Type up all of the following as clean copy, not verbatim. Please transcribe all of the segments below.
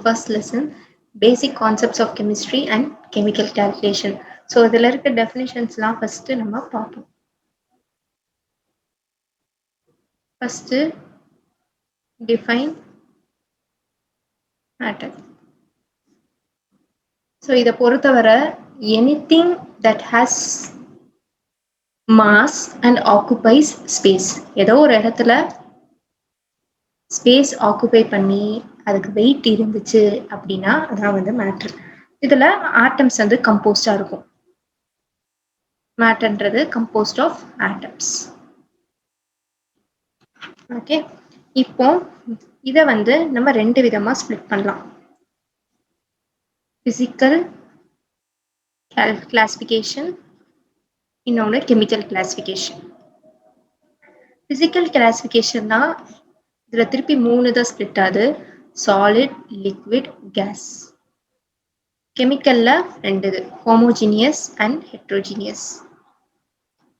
first lesson basic concepts of chemistry and chemical calculation. So இதில் இருக்க definitions-லாம் first நம்ம பார்ப்போம். First define matter. So இதை பொறுத்தவரை anything that has mass and occupies space. ஏதோ ஒரு இடத்துல ஸ்பேஸ் ஆக்குபை பண்ணி அதுக்கு வெயிட் இருந்துச்சு அப்படின்னா அதான் வந்து மேட்டர். இதுல ஆட்டம்ஸ் வந்து கம்போஸ்டா இருக்கும். மேட்டர்ன்றது கம்போஸ்ட் ஆஃப் ஆட்டம்ஸ். ஓகே, இப்போ இத வந்து நம்ம ரெண்டு விதமா ஸ்ப்ளிட் பண்ணலாம். பிசிக்கல் கிளாசிஃபிகேஷன், இன்னொன்று கெமிக்கல் கிளாசிஃபிகேஷன். பிசிக்கல் கிளாசிஃபிகேஷன் தான் இதுல திருப்பி 3 தான் ஸ்ப்ளிட் ஆகுது. Solid, liquid, case. கெமிக்கல்ல 2 இது, ஹோமோஜீனியஸ் அண்ட் ஹெட்ரோஜீனியஸ்.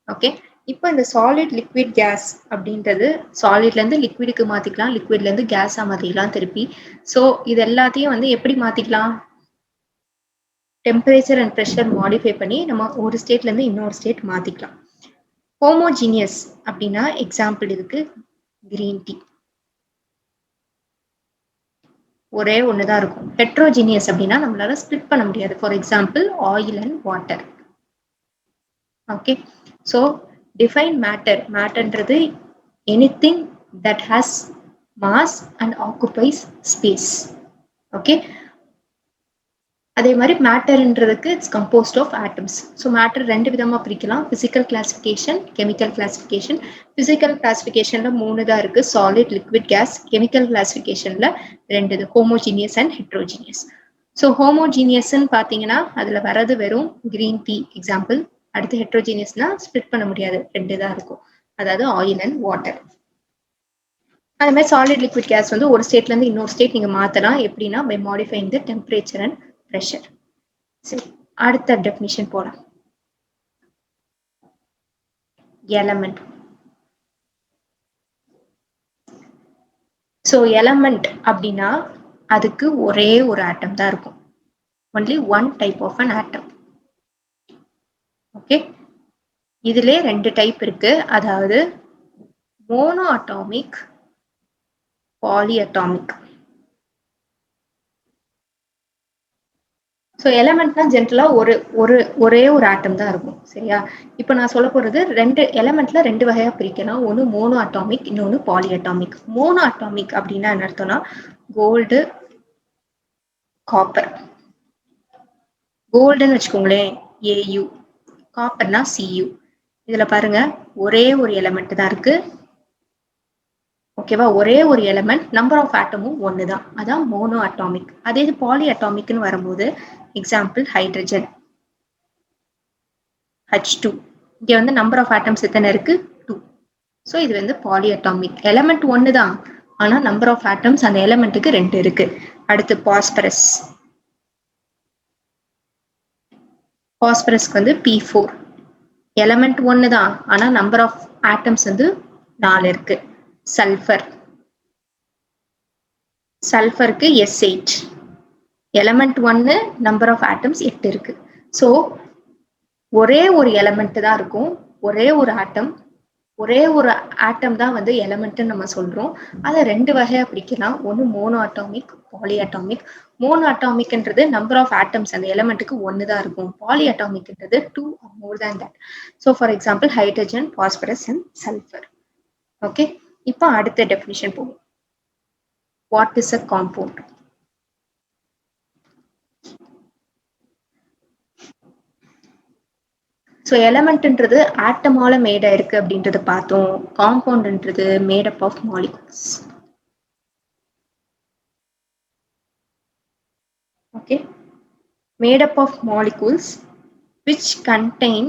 ஓகே, இப்போ இந்த சாலிட், லிக்விட், கேஸ் அப்படின்றது சாலிட்ல இருந்து லிக்விடுக்கு மாத்திக்கலாம், லிக்விட்ல இருந்து கேஸா மாத்திக்கலாம் திருப்பி. ஸோ இது எல்லாத்தையும் வந்து எப்படி மாத்திக்கலாம்? டெம்பரேச்சர் அண்ட் ப்ரெஷர் மாடிஃபை பண்ணி நம்ம ஒரு ஸ்டேட்ல இருந்து இன்னொரு ஸ்டேட் மாத்திக்கலாம். ஹோமோஜீனியஸ் அப்படின்னா எக்ஸாம்பிள் இதுக்கு கிரீன் டீ, ஒரே ஒண்ணுதான் இருக்கும். ஹெட்ரோஜீனியஸ் அப்படின்னா நம்மளால ஸ்ப்ளிட் பண்ண முடியாது. For example oil and water. Okay, so define matter. மேட்டர்ன்றது anything that has mass and occupies space. Okay, அதே மாதிரி மேட்டர்ன்றதுக்கு it's composed of atoms. So matter ரெண்டு விதமா பிரிக்கலாம், physical classification, chemical classification. Physical கிளாசிஃபிகேஷன்ல 3 தான் இருக்கு, சாலிட், லிக்விட், கேஸ். கெமிக்கல் கிளாசிஃபிகேஷன்ல 2 இது, ஹோமோஜீனியஸ் அண்ட் ஹெட்ரோஜீனியஸ். ஸோ ஹோமோஜீனியஸ்ன்னு பார்த்தீங்கன்னா அதுல வர்றது வெறும் கிரீன் டீ எக்ஸாம்பிள். அடுத்து ஹெட்ரோஜீனியஸ்னா ஸ்ப்ளிட் பண்ண முடியாது, 2 தான் இருக்கும், அதாவது ஆயில் அண்ட் வாட்டர். அதே மாதிரி சாலிட், லிக்விட், கேஸ் வந்து ஒரு ஸ்டேட்ல இருந்து இன்னொரு ஸ்டேட் நீங்க மாத்தலாம். எப்படின்னா by modifying the temperature and pressure. சரி, அடுத்த டெஃபினிஷன் போலாம். எலமெண்ட். ஸோ எலமெண்ட் அப்படின்னா அதுக்கு ஒரே ஒரு ஆட்டம் தான் இருக்கும், only one type of an atom. Okay, இதுல 2 டைப் இருக்கு, அதாவது mono atomic, poly atomic. So எலமெண்ட்னா ஜென்ரலா ஒரே ஒரு ஆட்டம் தான் இருக்கும், சரியா? இப்போ நான் சொல்ல போறது 2 எலமெண்ட்ல 2 வகையா பிரிக்கலாம். ஒன்று மோனோ அட்டாமிக், இன்னொன்று பாலி அட்டாமிக். மோனோ அட்டாமிக் அப்படின்னா என்ன அர்த்தம்னா கோல்டு, காப்பர். கோல்டுன்னு வச்சுக்கோங்களேன் AU, காப்பர்னா CU. இதுல பாருங்க ஒரே ஒரு எலமெண்ட் தான் இருக்கு, ஓகேவா? ஒரே ஒரு எலமெண்ட், நம்பர் ஆஃப் ஆட்டமும் ஒன்று தான், அதான் மோனோ அட்டாமிக். அதே இது பாலி அட்டாமிக்னு வரும்போது எக்ஸாம்பிள் ஹைட்ரஜன் H2. இங்க வந்து நம்பர் ஆஃப் ஆட்டம்ஸ் எத்தனை இருக்கு? 2. ஸோ இது வந்து பாலி அட்டாமிக். எலமெண்ட் ஒன்று தான், ஆனா நம்பர் ஆஃப் ஆட்டம்ஸ் அந்த எலமெண்ட்டுக்கு 2 இருக்கு. அடுத்து பாஸ்பரஸ். பாஸ்பரஸ்க்கு வந்து P4. எலமெண்ட் ஒன்று தான், ஆனா நம்பர் ஆஃப் ஆட்டம்ஸ் வந்து 4 இருக்கு. சல்ஃபர். சல்ஃபருக்கு S8. Element 1, number of atoms 8 இருக்கு. ஸோ ஒரே ஒரு எலமெண்ட் தான் இருக்கும், ஒரே ஒரு ஆட்டம். ஒரே ஒரு ஆட்டம் தான் வந்து எலமெண்ட்னு நம்ம சொல்றோம். அதை 2 வகையா பிரிக்கலாம், ஒன்று mono atomic, poly atomic. Mono அட்டாமிக்ன்றது நம்பர் ஆஃப் ஆட்டம்ஸ் அந்த எலமெண்ட்டுக்கு 1 தான் இருக்கும், பாலி அட்டாமிக்ன்றது 2 or more than that. So for example hydrogen, phosphorus and sulphur. Okay, இப்போ அடுத்த டெஃபினிஷன் போகும். What is a compound? So எலமெண்ட்ன்றது ஆட்டமால மேடா இருக்கு அப்படின்றத பார்த்தோம். காம்பவுண்ட்ன்றது made up of molecules. Okay, made up of molecules which contain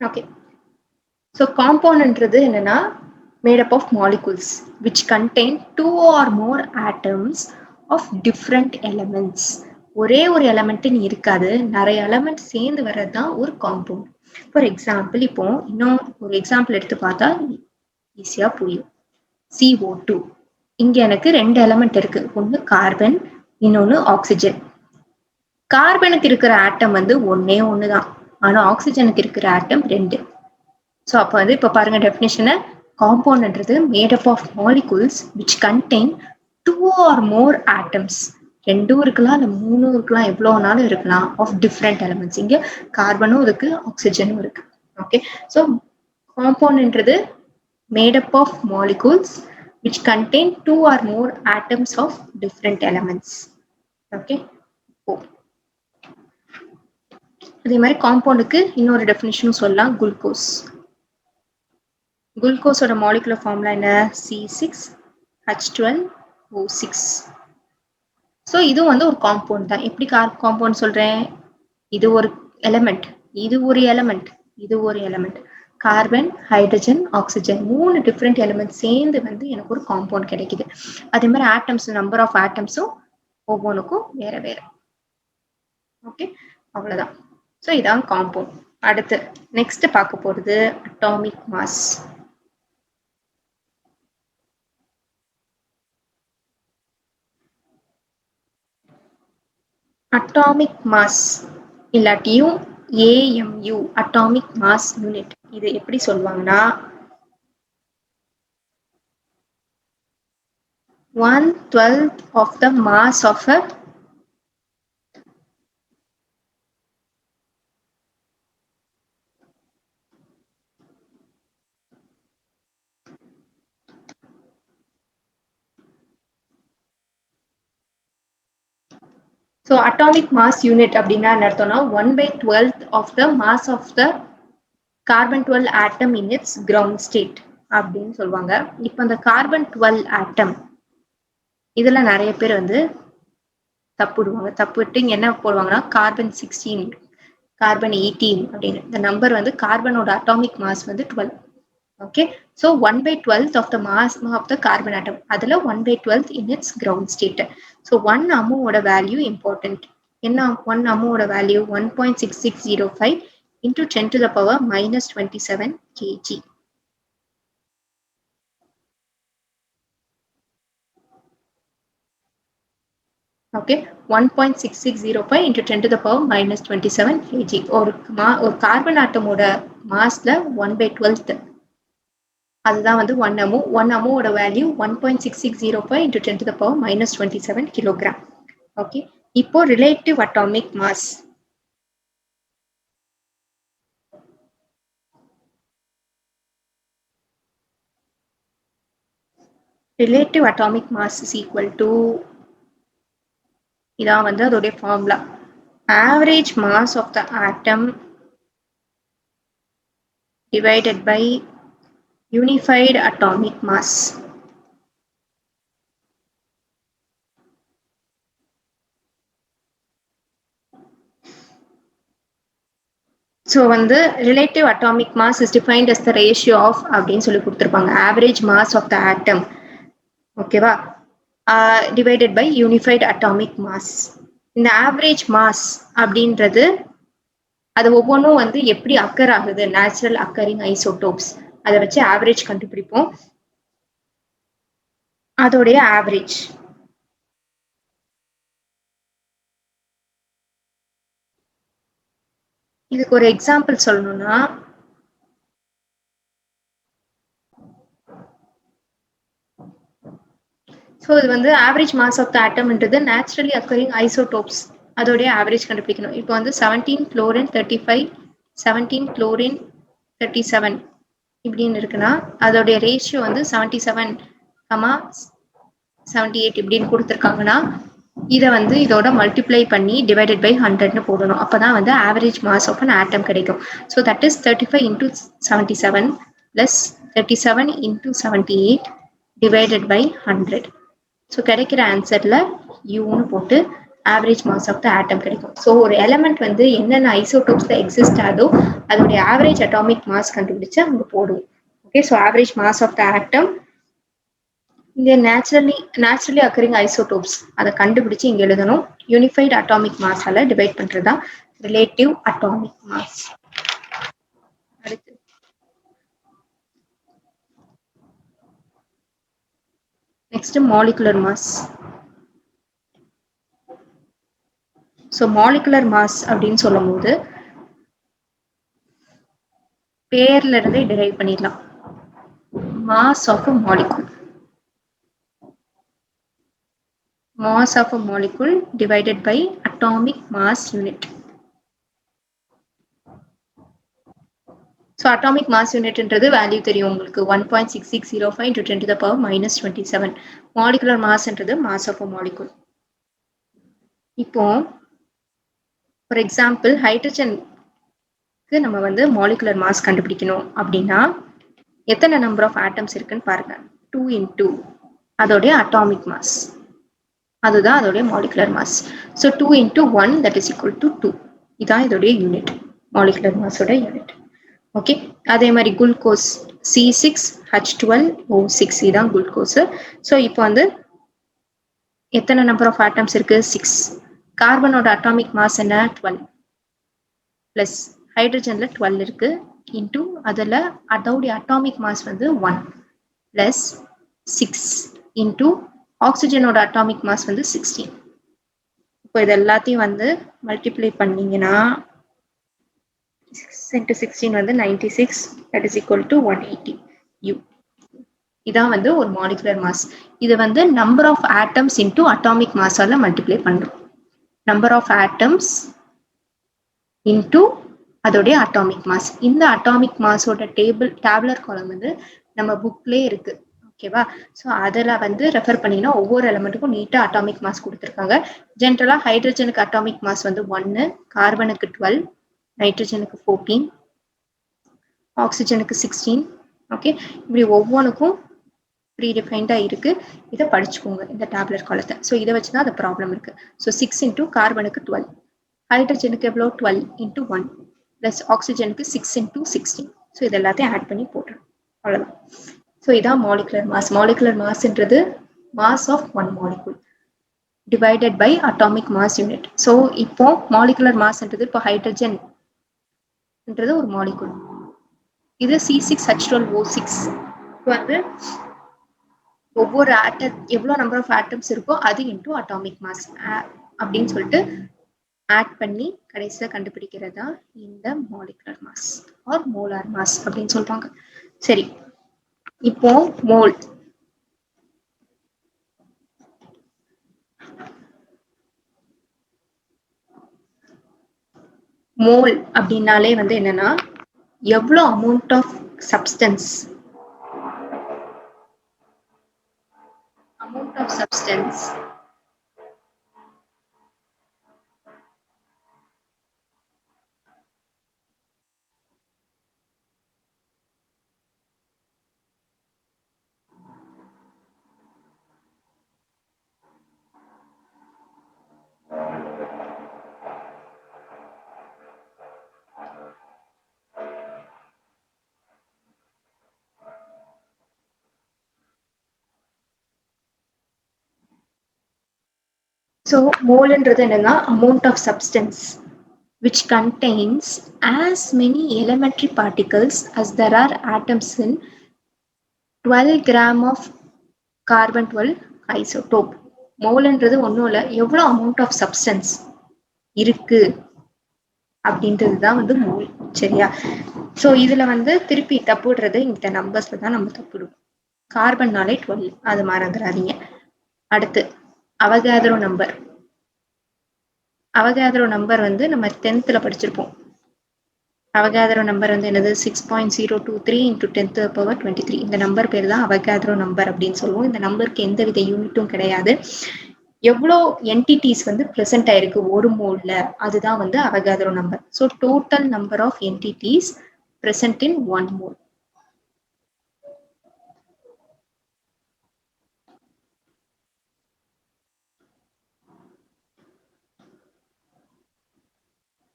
okay. So காம்பவுண்ட்ன்றது என்னன்னா made up of molecules which contain two or more atoms of different elements. ஒரே ஒரு எலமெண்ட் இருக்காது, நிறைய எலமெண்ட் சேர்ந்து வர்றது தான் ஒரு காம்பவுண்ட். ஃபார் எக்ஸாம்பிள் இப்போ இன்னும் ஒரு எக்ஸாம்பிள் எடுத்து பார்த்தா ஈஸியா புரியும். CO2 இங்க எனக்கு ரெண்டு எலமெண்ட் இருக்கு, ஒன்னு கார்பன், இன்னொன்னு ஆக்சிஜன். கார்பனுக்கு இருக்கிற ஆட்டம் வந்து ஒன்னே ஒண்ணுதான், ஆனா ஆக்சிஜனுக்கு இருக்கிற ஆட்டம் ரெண்டு. ஸோ அப்போ வந்து இப்போ பாருங்க டெஃபினேஷனை, காம்பவுண்ட்ன்றது made up of molecules which contain two or more atoms. ரெண்டும் இருக்கலாம், இல்லை மூணும் இருக்கலாம், எவ்வளோனாலும் இருக்கலாம், ஆஃப் டிஃப்ரெண்ட் எலமெண்ட்ஸ். இங்கே கார்பனும் இருக்கு, ஆக்சிஜனும் இருக்கு. ஓகே, ஸோ காம்பவுண்ட்ன்றது made up of molecules which contain two or more atoms of different elements. Okay, அதே மாதிரி காம்பவுண்டுக்கு இன்னொரு டெஃபினிஷனும் சொல்லலாம், குளுக்கோஸ். குளுக்கோஸோட மாலிகுலர் ஃபார்முலா என்ன? C6H12O6. ஸோ இது வந்து ஒரு காம்பவுண்ட் தான். எப்படி காம்பவுண்ட் சொல்றேன்? இது ஒரு எலமெண்ட், இது ஒரு எலமெண்ட், இது ஒரு எலமெண்ட். கார்பன், ஹைட்ரஜன், ஆக்சிஜன் மூணு டிஃப்ரெண்ட் எலிமெண்ட் சேர்ந்து வந்து எனக்கு ஒரு காம்பவுண்ட் கிடைக்குது. அதே மாதிரி ஆட்டம்ஸ், நம்பர் ஆஃப் ஆட்டம்ஸும் ஒவ்வொன்றுக்கும் வேற வேற. ஓகே, அவ்வளவுதான். ஸோ இதான் காம்பவுண்ட். அடுத்து நெக்ஸ்ட் பார்க்க போறது அட்டாமிக் மாஸ். அட்டாமிக் மாஸ் இல்லாட்டியும் AMU, அட்டாமிக் மாஸ் யூனிட், இது எப்படி சொல்லுவாங்கன்னா 1/12 of the mass of a So atomic mass unit அப்படின்னா என்ன அர்த்தம்னா 1/12 of the mass of the carbon 12 atom in its ground state அப்படின்னு சொல்லுவாங்க. இப்போ அந்த carbon 12 atom இதுல நிறைய பேர் வந்து தப்புடுவாங்க. தப்புட்டு என்ன போடுவாங்கன்னா கார்பன் 16, கார்பன் 18 அப்படின்னு. இந்த நம்பர் வந்து கார்பனோட அட்டாமிக் மாஸ் வந்து 12. Okay, so 1/12 of the mass of the carbon atom, அதுல 1/12 in its ground state. So 1 அமுவோட வேல்யூ இம்பார்ட்டன்ட். என்ன 1 அமுவோட value? 1.6605 into 10 to the power minus 27 kg. ஓகே, 1.6605 into 10 to the power minus 27 kg. ஒரு carbon ஆட்டமோட மாஸ்ல 1/12, அதுதான் வந்து 1 அமு. 1 அமுவோட value 1.6605 into 10 to the power minus 27 kilogram. ஓகே, இப்போ relative atomic mass. Relative atomic mass is equal to, இதான் வந்து அதோடைய formula, average mass of the atom divided by unified atomic mass. So வந்து relative atomic mass is defined as the ratio of அப்படின்னு சொல்லி கொடுத்திருப்பாங்க, average mass of the atom, ஓகேவா, divided by unified atomic mass. இந்த average mass அப்படின்றது அது ஒவ்வொன்றும் வந்து எப்படி அக்கர் ஆகுது, நேச்சுரல் அக்கரிங் ஐசோடோப்ஸ், அதை வச்சு ஆவரேஜ் கண்டுபிடிப்போம். அதோடைய ஆவரேஜ் இதுக்கு ஒரு எக்ஸாம்பிள் சொல்லணும்னா, ஸோ இது வந்து ஆவரேஜ் மாஸ் ஆஃப் த ஆட்டம்ன்றது நேச்சுரலி அக்கரிங் ஐசோடோப்ஸ், அதோடைய ஆவரேஜ் கண்டுபிடிக்கணும். இப்போ வந்து 17 chlorine 35, 17 chlorine 37 இப்படின்னு இருக்குன்னா அதோடைய ரேஷியோ வந்து 77,78 இப்படின்னு கொடுத்துருக்காங்கன்னா இதை வந்து இதோட மல்டிப்ளை பண்ணி டிவைடட் பை 100ன்னு போடணும். அப்போதான் வந்து average mass of an atom கிடைக்கும். So that is 35 into 77 plus 37 into 78 divided by 100. So கிடைக்கிற ஆன்சர்ல யூன்னு போட்டு ஆவரேஜ் மாஸ் ஆஃப் த ஆட்டம் கிடைக்கும். ஸோ ஒரு எலமெண்ட் வந்து என்னென்ன ஐசோடோப்ஸ்ல எக்ஸிஸ்ட் ஆகுதோ அதோடைய ஆவரேஜ் அட்டாமிக் மாஸ் கண்டுபிடிச்சு அங்கே போடுவோம். Okay, so average mass of the atom. இங்க naturally occurring isotopes அதை கண்டுபிடிச்சு இங்க எழுதணும். யூனிஃபைட் அட்டாமிக் மாஸால டிவைட் பண்றதா ரிலேட்டிவ் அட்டாமிக் மாஸ். அடுத்து next molecular mass. So molecular mass அப்படின்னு சொல்லும் போது பேர்ல இருந்தே டிரைவ் பண்ணிடலாம். Mass of a molecule. Mass of a molecule divided by atomic mass unit. So atomic mass unit என்றது வேல்யூ தெரியும் உங்களுக்கு 1.6605 into 10 to the power minus 27. Molecular mass என்றது mass of a molecule. இப்போ for example ஹைட்ரஜனுக்கு நம்ம வந்து molecular mass கண்டுபிடிக்கணும் அப்படின்னா எத்தனை நம்பர் ஆஃப் ஆட்டம்ஸ் இருக்குன்னு பாருங்க. 2 into அதோடைய atomic mass. அதுதான் அதோடைய molecular mass. So 2 into 1 that is equal to 2. இதான் இதோடைய யூனிட், மாலிகுலர் மாஸோட யூனிட். ஓகே, அதே மாதிரி குளுக்கோஸ் C6H12O6 இதான் குளுக்கோஸ். ஸோ இப்போ வந்து எத்தனை நம்பர் ஆஃப் ஆட்டம்ஸ் இருக்கு? 6. கார்பனோட அட்டாமிக் மாஸ் என்ன? 12 பிளஸ் ஹைட்ரஜன்ல 12 இருக்கு இன்டூ அதில் அதோடைய அட்டாமிக் மாஸ் வந்து 1 பிளஸ் 6 இன்டூ ஆக்சிஜனோட அட்டாமிக் மாஸ் வந்து 16. இப்போ இது எல்லாத்தையும் வந்து மல்டிப்ளை பண்ணீங்கன்னா 6 into 16 வந்து 96 that is equal to 180 U. இதான் வந்து ஒரு மாலிகுலர் மாஸ். இது வந்து number of atoms into atomic மாஸால மல்டிப்ளை பண்றோம். நம்பர் ஆஃப் ஆட்டம்ஸ் இன்டூ அதோடைய அட்டாமிக் மாஸ். இந்த அட்டாமிக் மாஸோட டேபுலர் காலம் வந்து நம்ம புக்லேயே இருக்கு. ஓகேவா? ஸோ அதில் வந்து ரெஃபர் பண்ணிங்கன்னா ஒவ்வொரு எலமெண்ட்டுக்கும் நீட்டாக அட்டாமிக் மாஸ் கொடுத்துருக்காங்க. ஜென்ரலாக ஹைட்ரஜனுக்கு அட்டாமிக் மாஸ் வந்து 1, கார்பனுக்கு 12, நைட்ரஜனுக்கு 14, ஆக்சிஜனுக்கு 16. ஓகே, இப்படி ஒவ்வொன்றுக்கும் ப்ரீ டிஃபைன்டாக இருக்கு. இதை படிச்சுக்கோங்க இந்த டேப்லெட் காலத்தை. ஸோ இதை வச்சு தான் அந்த ப்ராப்ளம் இருக்கு. ஸோ 6 into கார்பனுக்கு 12, ஹைட்ரஜனுக்கு எவ்வளோ 12 into 1 ப்ளஸ் ஆக்சிஜனுக்கு 6 into 16. ஸோ இது எல்லாத்தையும் ஆட் பண்ணி போட்டுரும். அவ்வளோதான். ஸோ இதான் மாலிகுலர் மாஸ். மாலிகுலர் மாஸ்ன்றது mass of one molecule divided by atomic mass unit. So இப்போ மாலிகுலர் மாஸ்ன்றது இப்போ ஹைட்ரஜன்ன்றது ஒரு மாலிகுல். இது C6H12O6 வந்து ஒவ்வொரு ஆட்டம் எவ்வளோ நம்பர் ஆஃப் ஆட்டம்ஸ் இருக்கோ அது இன்டூ அட்டாமிக் மாஸ் அப்படின்னு சொல்லிட்டு ஆட் பண்ணி கடைசியில் கண்டுபிடிக்கிறதா இந்த molecular mass or molar mass அப்படின்னு சொல்றாங்க. சரி, இப்போ மோல். மோல் அப்படின்னாலே வந்து என்னன்னா எவ்வளோ amount of substance So mole என்றது என்னன்னா amount of substance which contains as many elementary particles as there are atoms in 12 gram of carbon 12 isotope. mole என்றது ஒன்றும் இல்லை, எவ்வளோ amount of substance இருக்கு அப்படின்றது தான் வந்து மோல். சரியா? ஸோ இதுல வந்து திருப்பி தப்புடுறது இந்த நம்பர்ஸ்ல தான் நம்ம தப்புடுவோம். கார்பன்னாலே 12, அது மறந்துடாதீங்க. அடுத்து அவகாட்ரோ நம்பர். அவகாட்ரோ நம்பர் வந்து நம்ம 10th படிச்சிருப்போம். அவகாட்ரோ நம்பர் வந்து என்னது? 6.023 into 10 to the power 23. இந்த நம்பர் பேர் தான் அவகாட்ரோ நம்பர் அப்படின்னு சொல்லுவோம். இந்த நம்பருக்கு எந்த வித யூனிட்டும் கிடையாது. எவ்வளோ என்டிட்டிஸ் வந்து ப்ரெசென்ட் ஆயிருக்கு ஒரு மோல்ல, அதுதான் வந்து Avogadro number. So total number of entities present in one mole.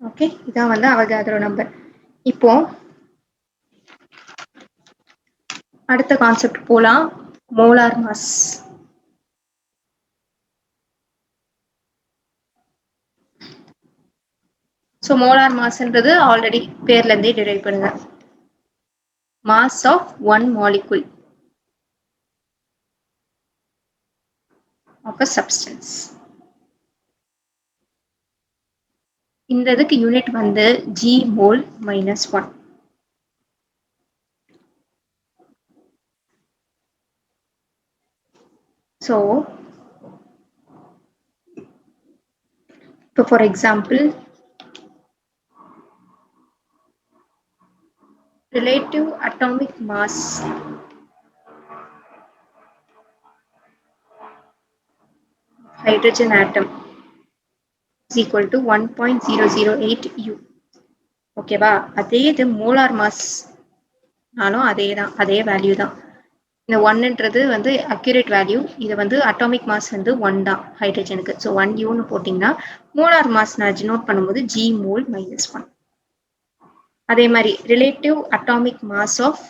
Okay, இதான் வந்து அவகாட்ரோ நம்பர். இப்போ அடுத்த கான்செப்ட் போலாம். Molar mass. ஸோ மோலார் மாஸ்ன்றது ஆல்ரெடி பேர்ல இருந்தே டிரைவ் பண்ணுங்க. Mass of one molecule of a substance. இந்த இதுக்கு யூனிட் வந்து ஜி மோல் மைனஸ் 1. ஸோ இப்போ for example relative atomic mass hydrogen atom is equal to 1.008 U. ஓகேவா? அதே இது மோலார் மாஸ்னாலும் அதே தான், அதே வேல்யூ தான். இந்த ஒன்னுன்றது வந்து அக்யூரேட் வேல்யூ. இது வந்து அட்டாமிக் மாஸ் வந்து 1 தான் ஹைட்ரஜனுக்கு. ஸோ 1 யூன்னு போட்டிங்கன்னா மோலார் மாஸ் நான் நோட் பண்ணும்போது ஜி மோல் மைனஸ் 1. அதே மாதிரி relative atomic mass of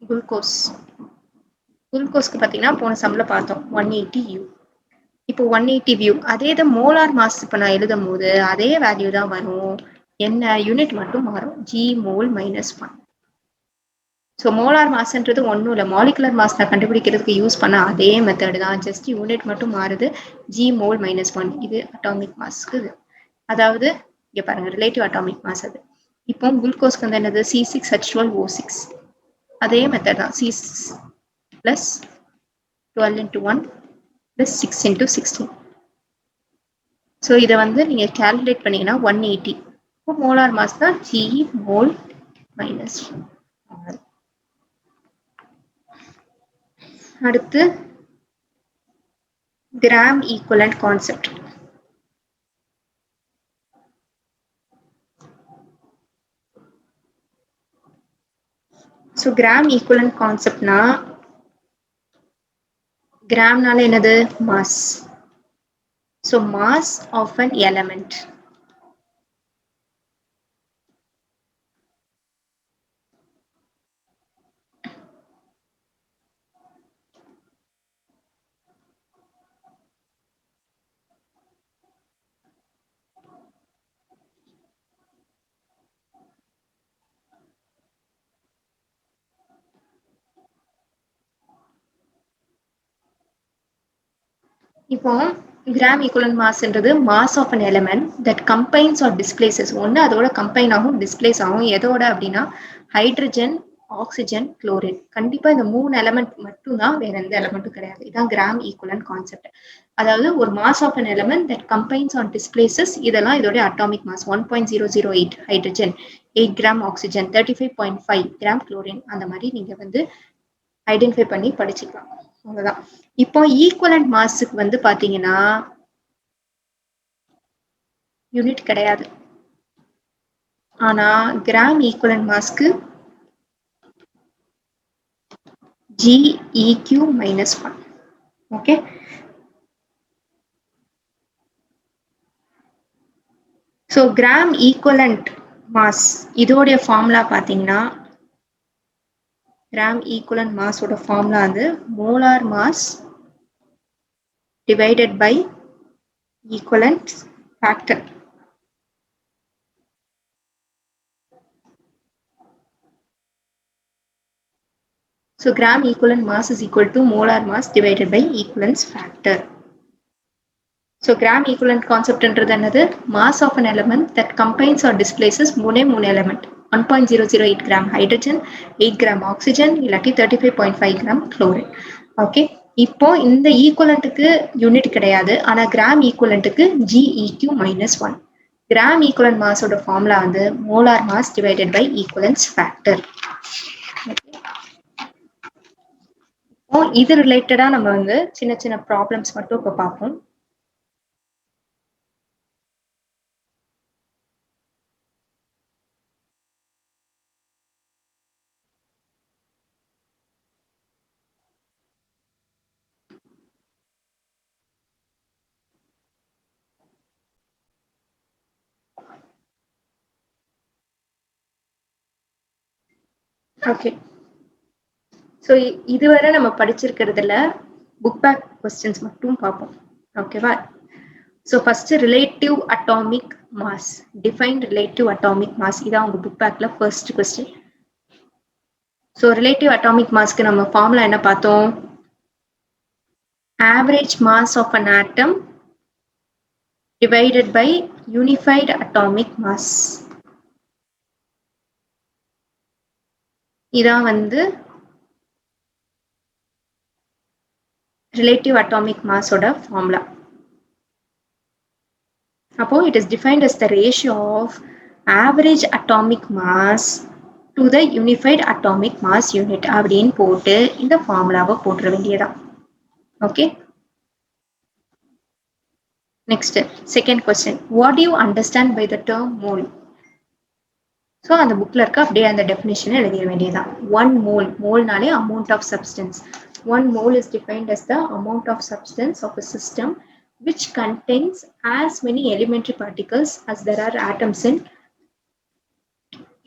glucose. குளுக்கோஸ்க்கு பார்த்தீங்கன்னா போன சம்ல பார்த்தோம் 180 U. இப்போ 180 வியூ. அதே இது மோலார் மாஸ் இப்போ நான் எழுதும் போது அதே வேல்யூ தான் வரும். என்ன யூனிட் மட்டும் மாறும். G mole minus 1. So molar மாஸ்ன்றது ஒன்றும் இல்லை, மாலிகுலர் மாஸ் நான் கண்டுபிடிக்கிறதுக்கு யூஸ் பண்ண அதே மெத்தட் தான். ஜஸ்ட் யூனிட் மட்டும் மாறுது. G mole minus 1. இது அட்டாமிக் மாஸ்க்கு. அதாவது இங்கே பாருங்க ரிலேட்டிவ் அட்டாமிக் மாஸ் அது. இப்போ குளுக்கோஸ்க்கு வந்து என்னது C6H12O6. அதே மெத்தட் தான். C6 plus 12 into 1 plus 6 into 16. So இதை வந்து நீங்கள் கேல்குலேட் பண்ணீங்கன்னா 180. இப்போ மோலார் மாஸ் தான் ஜி மோல் மைனஸ். அடுத்து gram equivalent concept. So gram equivalent கான்செப்ட்னா கிராம்னால என்னது mass. So mass of an element. இப்போ கிராம் ஈக்குவலன்ட் மாஸ்ன்றது mass of an element that combines or displaces. ஒன்று அதோட கம்பைன் ஆகும், டிஸ்பிளேஸ் ஆகும். எதோட அப்படின்னா ஹைட்ரஜன், ஆக்சிஜன், குளோரின். கண்டிப்பா இந்த 3 எலமெண்ட் மட்டும் தான், வேற எந்த எலமெண்ட்டும் கிடையாது. இதான் கிராம் ஈக்குவலன்ட் கான்செப்ட். அதாவது ஒரு mass of an element that combines or displaces. இதெல்லாம் இதோட atomic mass 1.008 hydrogen, 8 gram oxygen, 35.5 gram chlorine. அந்த மாதிரி நீங்க வந்து ஐடென்டிஃபை பண்ணி படிச்சுக்கலாம். அவ்வளவுதான். இப்போ ஈக்குவலன்ட் மாஸுக்கு வந்து பாத்தீங்கன்னா யூனிட் கிடையாது. ஆனா கிராம் ஈக்குவலன்ட் மாஸ்க்கு GeQ minus 1. Okay. So gram equivalent mass இதோடைய ஃபார்முலா பார்த்தீங்கன்னா கிராம் ஈக்குவலன்ட் மாஸோட ஃபார்முலா வந்து molar mass divided by equivalent factor. So gram equivalent mass is equal to molar mass divided by equivalence factor. So gram equivalent concept என்றது என்னது? Mass of an element that combines or displaces மூணு element. 1.008 gram hydrogen, 8 gram oxygen, இல்லாட்டி 35.5 gram chlorine. Okay. இப்போ இந்த ஈக்குவலண்ட்டுக்கு unit கிடையாது. ஆனா gram ஈக்குவலண்ட்டுக்கு GeQ minus 1. Gram equivalent மாஸோட ஃபார்முலா வந்து molar mass divided by equivalence factor. இது ரிலேட்டடா நம்ம வந்து சின்ன சின்ன ப்ராப்ளம்ஸ் மட்டும் இப்ப பார்ப்போம். ஓகே. ஸோ இதுவரை நம்ம படிச்சிருக்கிறதுல புக் பேக் கொஸ்டின்ஸ் மட்டும் பார்ப்போம். ஓகேவா? So first relative atomic mass. Define relative atomic mass. இதான் உங்க புக் பேக்ல first question. So relative atomic மாஸ்க்கு நம்ம ஃபார்முலா என்ன பார்த்தோம்? Average mass of an atom divided by unified atomic mass. இதான் வந்து relative atomic mass ஓட formula. அப்போ it is defined as the ratio of average atomic mass to the unified atomic mass unit அப்படின்னு போட்டு இந்த ஃபார்முலாவை போட்டுற வேண்டியதான். Okay. Next, second question. What do you understand by the term mole? So அந்த புக்கில் இருக்க அப்படியே அந்த டெஃபினேஷனை எழுதிட வேண்டியதான். 1 mole. மோல்னாலே amount of substance. 1 mole is defined as the amount of substance of a system which contains as many elementary particles as there are atoms in.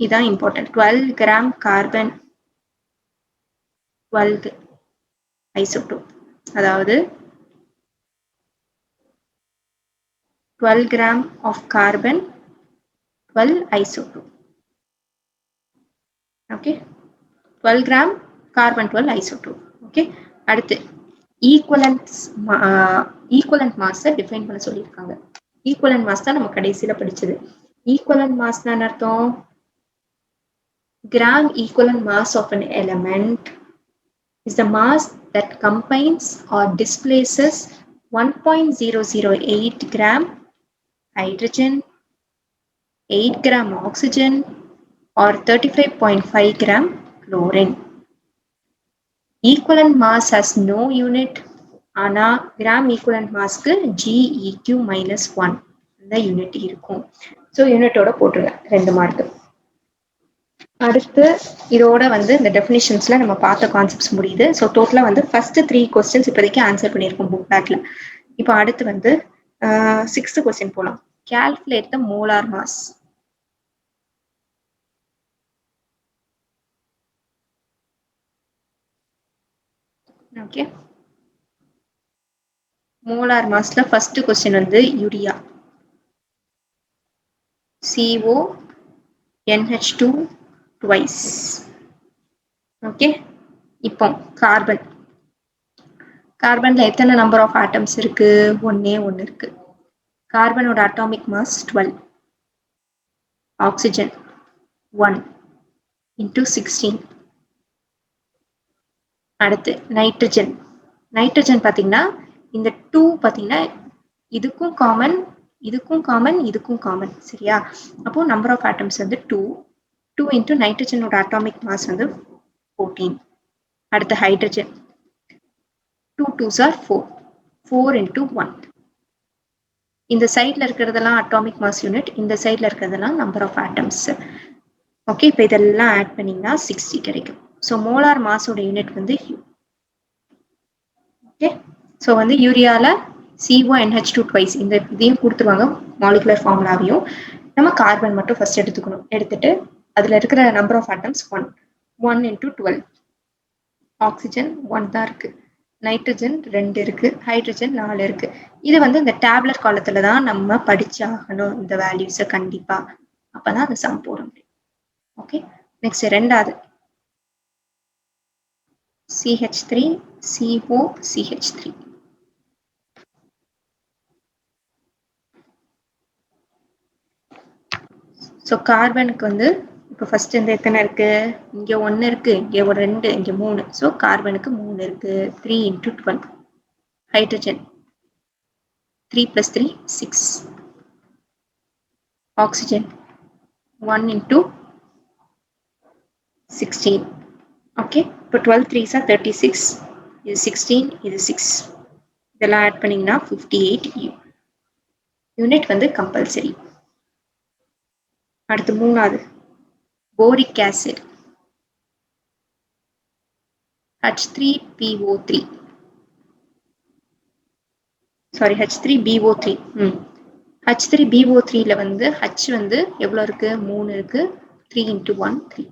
இதான் important. 12 gram carbon 12 isotope. அதாவது 12 gram of carbon 12 isotope. Okay, 12 gram carbon 12 isotope. Okay, அடுத்து equivalent mass define பண்ண சொல்லியிருக்காங்க. Equivalent mass தான் நம்ம கடைசியில படிச்சது. Equivalent mass தான் அர்த்தம் gram equivalent mass of an element is the mass that combines or displaces 1.008 gram hydrogen, 8 gram oxygen or 35.5 gram chlorine. Equivalent mass has no unit. ஆனா gram equivalent மாஸ்க்கு GeQ -1 இந்த unit இருக்கும். So யூனிட்டோட போட்டுருங்க 2 mark. அடுத்து இதோட வந்து இந்த டெஃபினிஷன்ஸ்ல நம்ம பார்த்த கான்செப்ட்ஸ் முடியுது. ஸோ டோட்டலா வந்து ஃபர்ஸ்ட் 3 கொஸ்டின்ஸ் இப்போதைக்கு ஆன்சர் பண்ணியிருக்கோம் புக் பேக்ல. இப்போ அடுத்து வந்து 6th கொஸ்டின் போலாம். Calculate the molar mass. Okay, molar மாஸ்ல ஃபர்ஸ்ட் கொஸ்டின் வந்து urea. CO NH2 twice. Okay, இப்போ கார்பன். கார்பன்ல எத்தனை நம்பர் ஆஃப் ஆட்டம்ஸ் இருக்கு? ஒன்னே ஒன்று இருக்கு. கார்பனோட அட்டாமிக் மாஸ் 12. Oxygen 1 into 16. அடுத்து நைட்ரஜன். நைட்ரஜன் பார்த்தீங்கன்னா இந்த 2 பார்த்தீங்கன்னா இதுக்கும் காமன், இதுக்கும் காமன், இதுக்கும் காமன். சரியா? அப்போ நம்பர் ஆஃப் ஆட்டம்ஸ் வந்து 2 into நைட்ரஜனோட அட்டாமிக் மாஸ் வந்து 14. அடுத்து ஹைட்ரஜன் 2 2s are 4. 4 into 1. இந்த சைட்ல இருக்கிறதெல்லாம் அட்டாமிக் மாஸ் யூனிட், இந்த சைட்ல இருக்கிறதெல்லாம் நம்பர் ஆஃப் ஆட்டம்ஸ். ஓகே, இப்போ இதெல்லாம் ஆட் பண்ணீங்கன்னா 60 கிடைக்கும். ஸோ மோலார் மாஸோட யூனிட் வந்து ஓகே. ஸோ வந்து யூரியால CO NH2 twice இந்த இதையும் கொடுத்துருவாங்க மாலிகுலர் ஃபார்முலாவையும். நம்ம கார்பன் மட்டும் ஃபர்ஸ்ட் எடுத்துக்கணும். எடுத்துட்டு அதுல இருக்கிற number of atoms 1 into 12. Oxygen 1 தான் இருக்கு, நைட்ரஜன் 2 இருக்கு, ஹைட்ரஜன் 4 இருக்கு. இது வந்து இந்த டேப்லெட் காலத்துல தான் நம்ம படிச்சாகணும் இந்த வேல்யூஸை கண்டிப்பா. அப்பதான் அந்த சம் போட முடியும். ஓகே, நெக்ஸ்ட் ரெண்டாவது CH3 CO CH3. ஸோ கார்பனுக்கு வந்து இப்போ ஃபர்ஸ்ட் இந்த எத்தனை இருக்கு? இங்க 1 இருக்கு, இங்க ஒரு 2, இங்க 3. ஸோ கார்பனுக்கு 3 இருக்கு. 3 into 12. Hydrogen 3 + 3 6. Oxygen 1 into 16. Okay, இப்போ 12 3s are 36. இது 16, இது 6. இதெல்லாம் ஆட் பண்ணீங்கன்னா 58 யூனிட் வந்து கம்பல்சரி. அடுத்து மூணாவது boric acid H3PO3. Sorry H3BO3. H3BO3ல வந்து H வந்து எவ்வளவு இருக்கு? 3 இருக்கு. 3 into 1 3.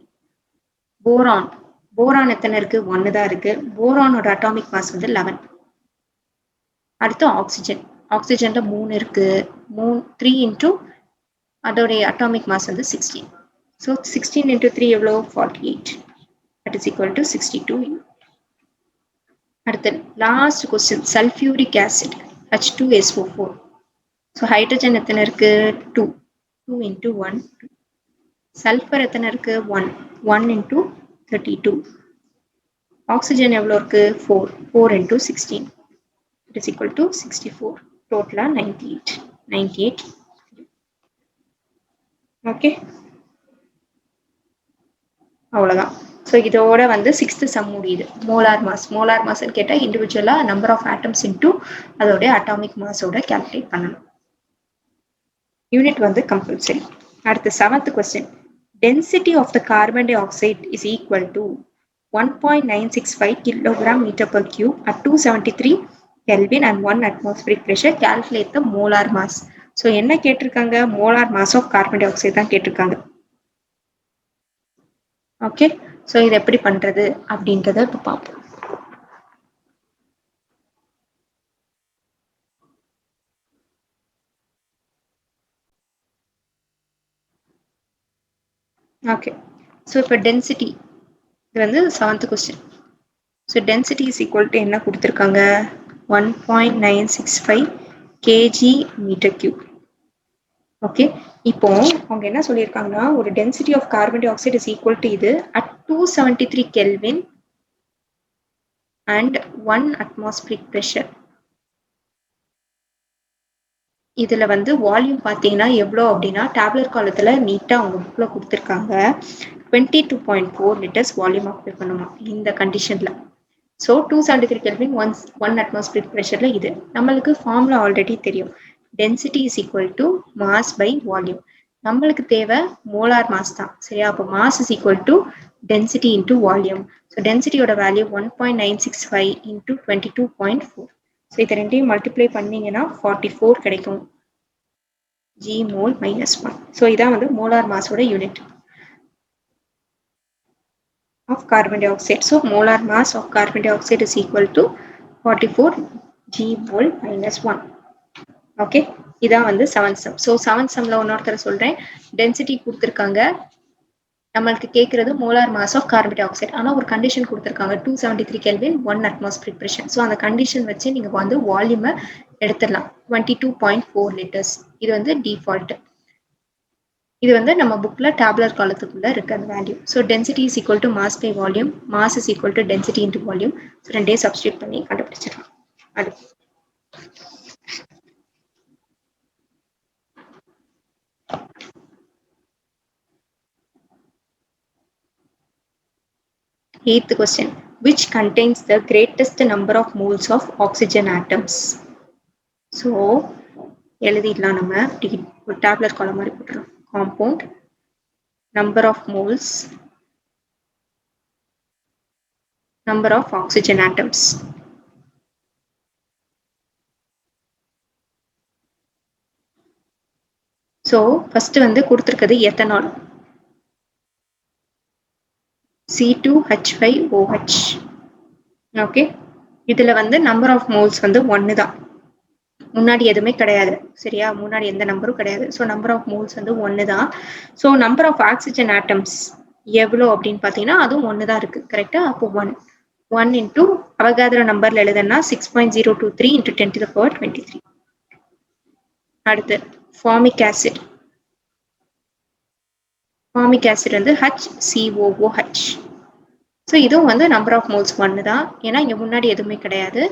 போரான் போரான் எத்தனை இருக்கு? 1 தான் இருக்கு. போரானோட அட்டாமிக் மாஸ் வந்து 11. அடுத்து ஆக்சிஜன் ஆக்சிஜன்ல 3 இருக்கு. 3 இன்டூ அதோடைய அட்டாமிக் மாஸ் வந்து 16. ஸோ 16 இன்டூ 3 எவ்வளோ? 48. That is equal to 62. அடுத்து last question sulphuric acid H2SO4. So hydrogen எத்தனை இருக்கு? 2. 2 இன்டூ 1. சல்ஃபர் எத்தனை இருக்கு? 1. 1 இன்டூ 32. ஆக்சிஜன் எவ்வளோ இருக்கு? 4. 4 into 16. It is equal to 64. Total 98. 98. Okay. அவ்வளோதான். ஸோ இதோட வந்து 6th சம் முடியுது. மோலார் மாஸ்ன்னு கேட்டால் இண்டிவிஜுவலாக நம்பர் ஆஃப் ஆட்டம்ஸ் இன்டூ அதோடைய அட்டாமிக் மாஸோட கேல்குலேட் பண்ணணும். யூனிட் வந்து கம்பல்சரி. அடுத்து 7th question. Density of the carbon di oxide is equal to 1.965 kilogram meter per cube at 273 Kelvin and 1 atmospheric pressure. Calculate the molar mass. So என்ன கேட்டிருக்காங்க? molar mass of carbon dioxide தான் கேட்டிருக்காங்க. Okay, so இது எப்படி பண்றது அப்படின்றத இப்போ பார்ப்போம். ஓகே, ஸோ இப்போ டென்சிட்டி இது வந்து 7th question. So density is equal to என்ன கொடுத்துருக்காங்க? 1.965 kg meter cube. ஓகே, இப்போ அவங்க என்ன சொல்லியிருக்காங்கன்னா ஒரு density of carbon di oxide is equal to இது at 273 Kelvin and 1 atmospheric pressure. இதுல வந்து வால்யூம் பார்த்தீங்கன்னா எவ்வளோ அப்படின்னா டேப்லெட் காலத்துல நீட்டாக அவங்க புக்கில் கொடுத்துருக்காங்க. 22.4 liters வால்யூம் அப்ளை பண்ணுமா இந்த கண்டிஷன்ல. ஸோ 273 Kelvin 1 atmospheric pressure இது நம்மளுக்கு ஃபார்முலா ஆல்ரெடி தெரியும். Density is equal to mass by volume. நம்மளுக்கு தேவை மோலார் மாஸ் தான், சரியா? அப்போ mass is equal to density into volume. So டென்சிட்டியோட வேல்யூ 1.965 இன்டூ 22.4. ஸோ இதை ரெண்டையும் மல்டிப்ளை பண்ணீங்கன்னா 44 கிடைக்கும். G mole minus 1. ஸோ இதான் வந்து மோலார் மாஸோட unit of carbon dioxide. So molar mass of carbon dioxide is equal to 44 G mole minus 1. Okay, இதான் வந்து 7th sum. So 7th sumல இன்னொருத்தர சொல்றேன். டென்சிட்டி கொடுத்துருக்காங்க, நம்மளுக்கு கேட்கறது molar mass of carbon tie ஆக்சைடு. ஆனால் ஒரு கண்டிஷன் கொடுத்துருக்காங்க 273 Kelvin 1 atmospheric pressure. ஸோ அந்த கண்டிஷன் வச்சு நீங்கள் வந்து வால்யூமை எடுத்துடலாம். 22.4 liters. இது வந்து டிஃபால்ட். இது வந்து நம்ம புக்ல டேப்லர் காலத்துக்குள்ள இருக்கு அந்த value. So density is equal to mass by volume, mass is equal to density into volume. So ரெண்டே சப்ஸ்டியூட் பண்ணி கண்டுபிடிச்சிடலாம். அடுத்து 8th question. Which contains the greatest number of moles of oxygen atoms? So எழுதிடலாம். நம்ம ஒரு டேப்லர் காலம் மாதிரி போட்டுறோம். Compound, number of moles, number of oxygen atoms. So first வந்து கொடுத்திருக்கிறது எத்தனால், C2H5OH. ஓகே, இதுல வந்து நம்பர் ஆஃப் மோல்ஸ் வந்து 1 தான், முன்னாடி எதுவுமே கிடையாது, சரியா? முன்னாடி எந்த நம்பரும் கிடையாது. ஸோ நம்பர் ஆஃப் மோல்ஸ் வந்து 1 தான். So number of oxygen atoms எவ்வளோ அப்படின்னு பார்த்தீங்கன்னா அதுவும் 1 தான் இருக்கு, கரெக்டா? அப்போ 1 இன்டூ அவகாட்ரோ நம்பர்ல எழுதுனா 6.023 இன்டூ 10⁻23. அடுத்து ஃபார்மிக் ஆசிட். ஃபார்மிக் ஆசிட் வந்து HCOOH. ஸோ இதுவும் வந்து நம்பர் ஆஃப் மோல்ஸ் 1 தான், ஏன்னா இங்கே முன்னாடி எதுவுமே கிடையாது.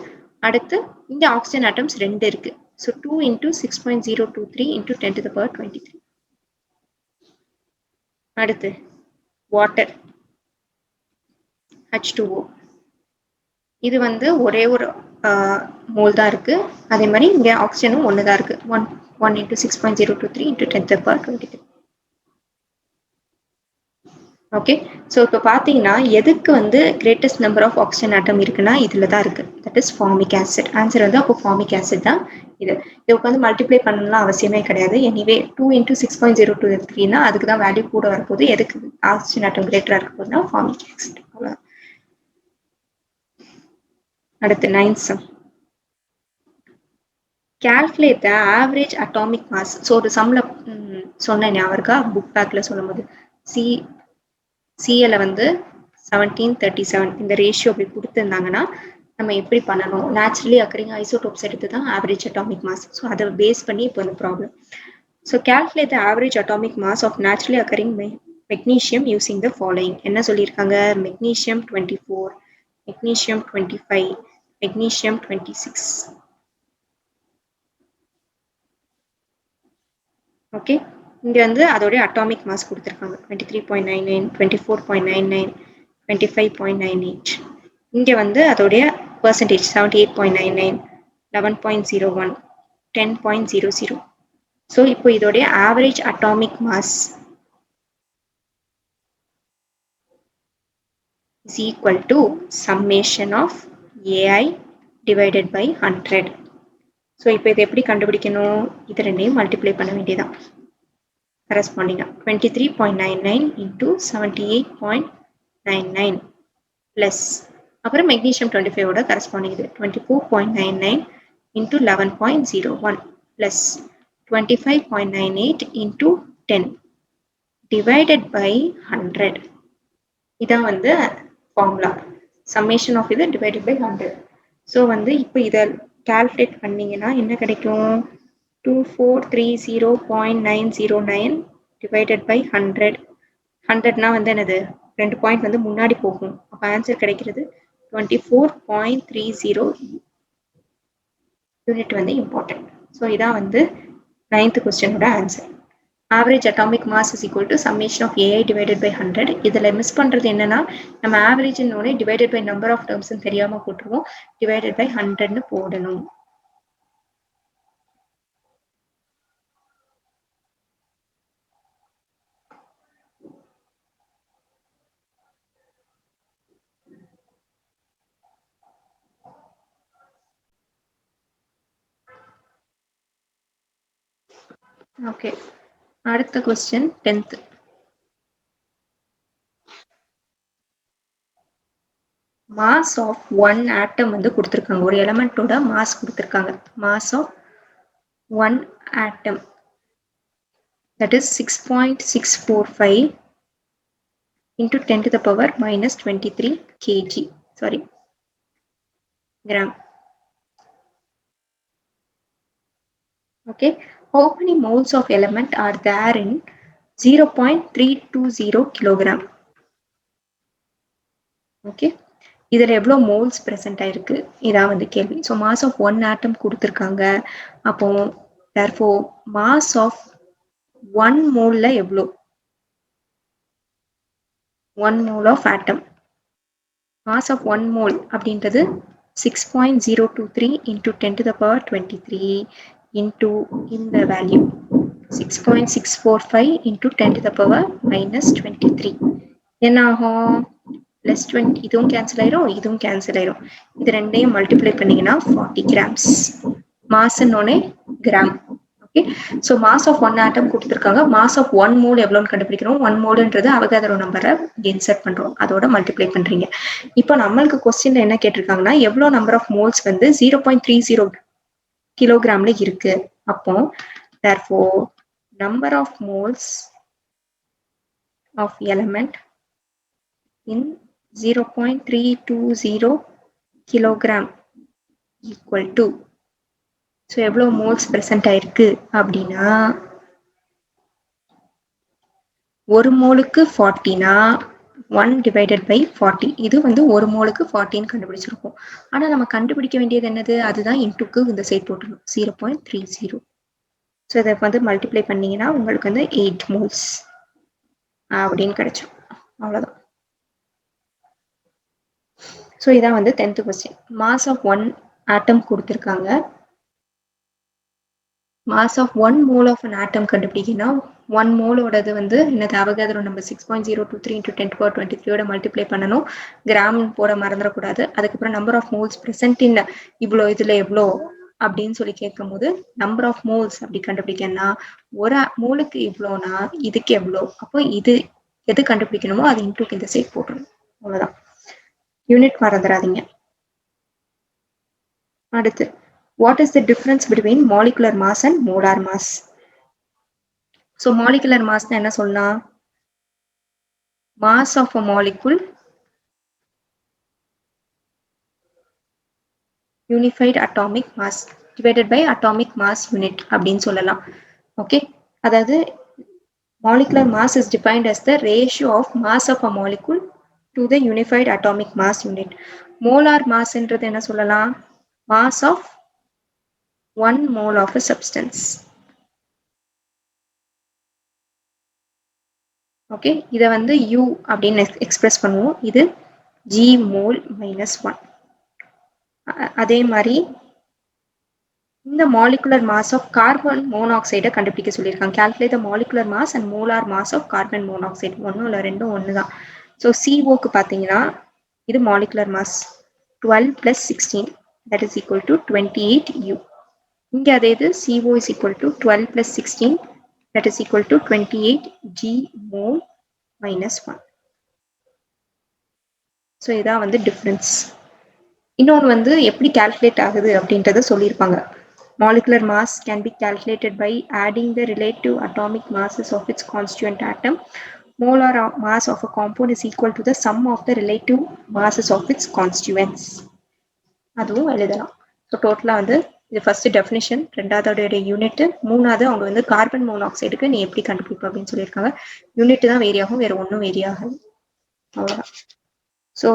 அடுத்து இங்கே ஆக்சிஜன் ஆட்டம்ஸ் 2 இருக்கு. So 2 into 6.023 into 10⁻23. அடுத்து வாட்டர் H2O. இது வந்து ஒரே ஒரு மோல் தான் இருக்கு. அதே மாதிரி இங்கே ஆக்சிஜனும் 1 தான் இருக்கு. 1 இன்டூ 6.023 இன்டூ 10⁻23. ஓகே, ஸோ இப்போ பார்த்தீங்கன்னா எதுக்கு வந்து greatest number of oxygen atom இருக்குன்னா இதில் தான் இருக்கு. That is formic acid. Answer வந்து அப்போ ஃபார்மிக் ஆசிட் தான் இது உட்காந்து மல்டிப்ளை பண்ணலாம் அவசியமே கிடையாது. எனிவே 2 × 6.023னா அதுக்கு தான் வேல்யூ கூட வரப்போகுது. எதுக்கு ஆக்சிஜன் ஆட்டம் கிரேட்டரா இருக்க போகுதுன்னா ஃபார்மிக் ஆசிட். அடுத்து 9th sum. Calculate the average atomic mass. So ஒரு சம்ல சொன்னேன் ஞாபகம் இருக்கா? புக் பேக்ல சொல்லும் போது சிஎல வந்து 1737 இந்த ரேஷியோ அப்படி கொடுத்துருந்தாங்கன்னா நம்ம எப்படி பண்ணணும்? நேச்சுரலி அக்கரிங் ஐசோடோப்ஸ் எடுத்து தான் ஆவரேஜ் அட்டாமிக் மாஸ். ஸோ அதை பேஸ் பண்ணி இப்போ இந்த problem. So calculate the average atomic mass of naturally occurring magnesium using the following. என்ன சொல்லியிருக்காங்க? Magnesium 24, magnesium 25, magnesium 26. ஓகே, இங்க வந்து அதோடைய அட்டாமிக் மாஸ் கொடுத்துருக்காங்க 23.99, 24.99, 25.98. இங்க வந்து அதோடைய பெர்சன்டேஜ் 78.99, 11.01, 10.00. ஸோ இப்போ இதோடைய average atomic mass is equal to summation of AI divided by 100. So இப்போ இதை எப்படி கண்டுபிடிக்கணும்? இது ரெண்டையும் மல்டிப்ளை பண்ண வேண்டியதான் கரஸ்பாண்டிங்கா 23.99 into 78.99 பிளஸ் அப்புறம் மெக்னீசியம் 25 ஓட கரஸ்பாண்டிங் இது 24.99 into 11.01 plus 25.98 into 10 divided by 100. இதான் வந்து ஃபார்முலா. சம்மேஷன் ஆஃப் இது டிவைடட் பை 100. ஸோ வந்து இப்போ இதை கால்குலேட் பண்ணீங்கன்னா என்ன கிடைக்கும்? 2430.909 டிவைடட் பை 100. 100னா வந்து என்னது? 2 பாயிண்ட் வந்து முன்னாடி போகும். அப்போ ஆன்சர் கிடைக்கிறது 24.30 யூனிட் வந்து இம்பார்ட்டன்ட். ஸோ இதான் வந்து 9th கொஸ்டினோட answer. Average atomic mass is equal to summation of AI divided by 100. இதில் மிஸ் பண்ணுறது என்னன்னா நம்ம ஆவரேஜ்னோடனே divided by number of terms தெரியாமல் போட்டுருவோம். டிவைடட் பை 100ன்னு போடணும். ஓகே, அடுத்த question 10th. Mass of one atom வந்து கொடுத்துருக்காங்க. ஒரு எலமெண்டோட மாஸ் கொடுத்துருக்காங்க. Mass of one atom that is 6.645 into 10 to the power minus 23 kg. Sorry, gram. Okay, how many moles of element are there in 0.320 kilogram? Okay, இதில் எவ்வளோ moles present ஆயிருக்கு இதான் வந்து கேள்வி. So mass of one atom கொடுத்துருக்காங்க. அப்போ therefore mass of one மோல்ல எவ்வளோ? 1 mole of atom. Mass of 1 mole அப்படின்றது 6.023 into 10 to the power 23 into இந்த value 6.645 into 10 to the power minus 23. என்ன ஆகும்? பிளஸ் 20. இதுவும் கேன்சல் ஆயிரும், இதுவும் கேன்சல் ஆயிரும். இது ரெண்டையும் மல்டிப்ளை பண்ணீங்கன்னா 40 grams. மாஸ்ன்னொன்னே gram. Okay, so mass of one atom கொடுத்துருக்காங்க. மாஸ் ஆஃப் 1 mole எவ்வளோன்னு கண்டுபிடிக்கிறோம். 1 moleன்றது அவகாட்ரோ நம்பரை இன்சர்ட் பண்றோம், அதோட மல்டிப்ளை பண்றீங்க. இப்போ நம்மளுக்கு கொஸ்டின்ல என்ன கேட்டிருக்காங்கன்னா எவ்வளோ நம்பர் ஆஃப் மோல்ஸ் வந்து 0.30 கிலோகிராம்ல இருக்கு. அப்போ therefore number of moles of element in 0.320 kilogram equal to, so எவ்வளோ மோல்ஸ் ப்ரெசென்ட் ஆயிருக்கு அப்படின்னா ஒரு மோலுக்கு 40னா 1 டிவைடட் பை 40. இது வந்து ஒரு மோலுக்கு 40ன்னு கண்டுபிடிச்சிருக்கோம். ஆனால் நம்ம கண்டுபிடிக்க வேண்டியது என்னது? அதுதான் இன்ட்டுக்கு இந்த சைட் போட்டுருணும் 0.30. ஸோ இதை வந்து மல்டிப்ளை பண்ணீங்கன்னா உங்களுக்கு வந்து 8 மோல்ஸ் அப்படின்னு கிடைச்சிடும். அவ்வளோதான். ஸோ இதான் வந்து 10th question. Mass of one atom கொடுத்துருக்காங்க. Mass of 1 mole of an atom கண்டுபிடிக்கினா 1 மோலோடது வந்து என்னது? Avogadro number 6.023 into 10 to the power 23 multiply பண்ணணும். கிராம் போட மறந்துடக்கூடாது. அதுக்கப்புறம் number of moles present in இவ்வளோ இதில் எவ்வளோ அப்படின்னு சொல்லி கேட்கும்போது நம்பர் ஆஃப் மோல்ஸ் அப்படி கண்டுபிடிக்கணும்னா ஒரு மோலுக்கு இவ்வளோனா இதுக்கு எவ்வளோ, அப்போ இது எது கண்டுபிடிக்கணுமோ அது இன்டூக்கு இந்த சைட் போட்டுரும். அவ்வளவுதான். யூனிட் மறந்துடாதீங்க. அடுத்து what is the difference between molecular mass and molar mass? So molecular mass என்ன சொல்லலாம், mass of a molecule unified atomic mass divided by atomic mass unit அப்படின்னு சொல்லலாம். ஓகே, அதாவது molecular mass is defined as the ratio of mass of a molecule to the unified atomic mass unit. molar mass என்றது என்ன சொல்லலாம், mass of 1 mole of a substance. Okay, இதை வந்து U அப்படின்னு express பண்ணுவோம். இது G mole minus 1. அதே மாதிரி இந்த மாலிகுலர் மாஸ் ஆஃப் கார்பன் மோனாக்சைடை கண்டுபிடிக்க சொல்லியிருக்காங்க. Calculate the molecular mass and molar mass of carbon monoxide. ஒன்றும் இல்லை, ரெண்டும் ஒன்று தான். ஸோ சிஓக்கு பார்த்தீங்கன்னா இது molecular mass 12 + 16 that is equal to 28 U. இங்கே அதே இது CO is equal to 12 + 16 that is equal to 28 G mole minus 1. So இதான் வந்து டிஃப்ரென்ஸ். இன்னொன்று வந்து எப்படி கால்குலேட் ஆகுது அப்படின்றத சொல்லியிருப்பாங்க. molecular mass can be calculated by adding the relative atomic masses of its constituent atom. Molar mass of a compound is equal to the sum of the relative masses of its constituents. அதுவும் எழுதலாம். So டோட்டலாக வந்து இது first definition, ரெண்டாவதோட unit, மூணாவது அவங்க வந்து carbon மோனாக்சைடுக்கு நீ எப்படி கண்டுபிடிப்ப அப்படின்னு சொல்லியிருக்காங்க. யூனிட் தான் வேரி ஆகும், வேற ஒன்றும் வேரி ஆகும். அவ்வளோதான். ஸோ